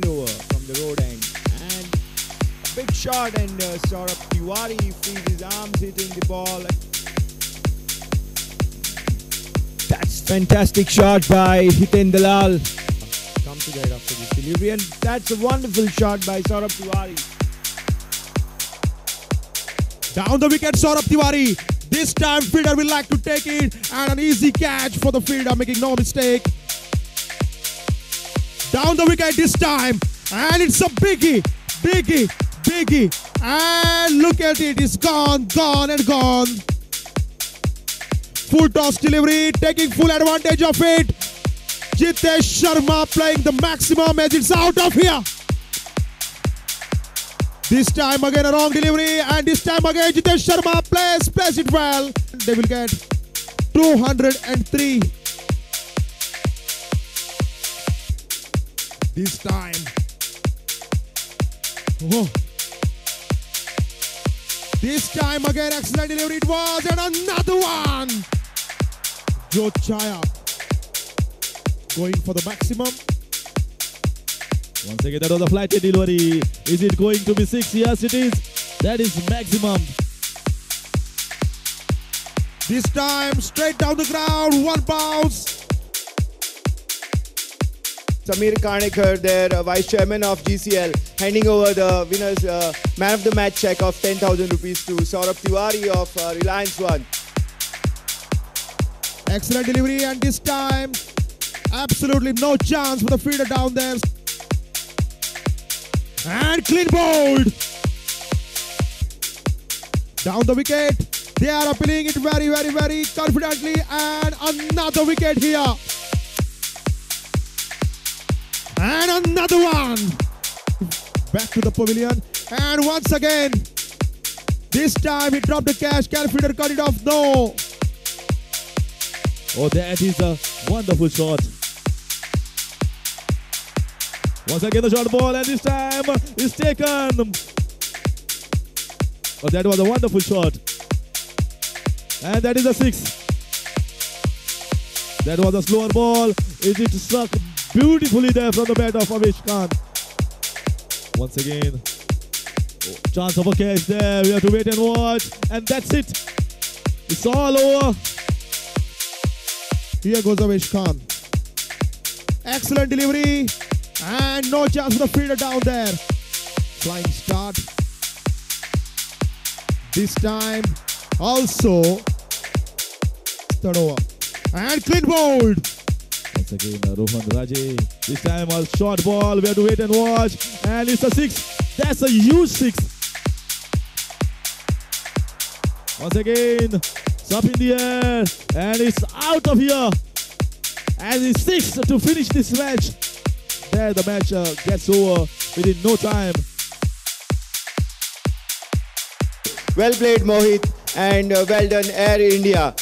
second over from the road end. And a big shot, and Saurabh Tiwary frees his arms hitting the ball. That's fantastic shot by Hiten Dalal. Come together after this delivery, and that's a wonderful shot by Saurabh Tiwary. Down the wicket, Saurabh Tiwary. This time fielder will like to take it, and an easy catch for the fielder, making no mistake. Down the wicket this time, and it's a biggie. And look at it, it's gone. Full toss delivery, taking full advantage of it. Jitesh Sharma playing the maximum as it's out of here. This time again a wrong delivery, and this time again Jitesh Sharma plays it well. They will get 203. This time. Oh. This time again excellent delivery it was, and another one. Jochaya going for the maximum. Once again, that was a flighted delivery. Is it going to be 6? Yes, it is. That is maximum. This time, straight down the ground, one bounce. Samir Karnekar, their Vice Chairman of GCL, handing over the winner's Man of the Match check of 10,000 rupees to Saurabh Tiwary of Reliance One. Excellent delivery, and this time, absolutely no chance for the fielder down there. And clean bowled. Down the wicket. They are appealing it very confidently. And another wicket here. And another one. Back to the pavilion. And once again. This time he dropped the catch. Can fielder cut it off? No. Oh, that is a wonderful shot. Once again the short ball, and this time is taken. Oh, that was a wonderful shot. And that is a 6. That was a slower ball. It struck beautifully there from the bat of Avesh Khan. Once again, chance of a catch there. We have to wait and watch. And that's it. It's all over. Here goes Avesh Khan. Excellent delivery. And no chance for the fielder down there. Flying start. This time also third over. And clean bowled. Once again, Rohan Raje. This time a short ball. We have to wait and watch. And it's a 6. That's a huge 6. Once again, it's up in the air. And it's out of here. And it's 6 to finish this match. There the match gets over within no time. Well played, Mohit, and well done, Air India.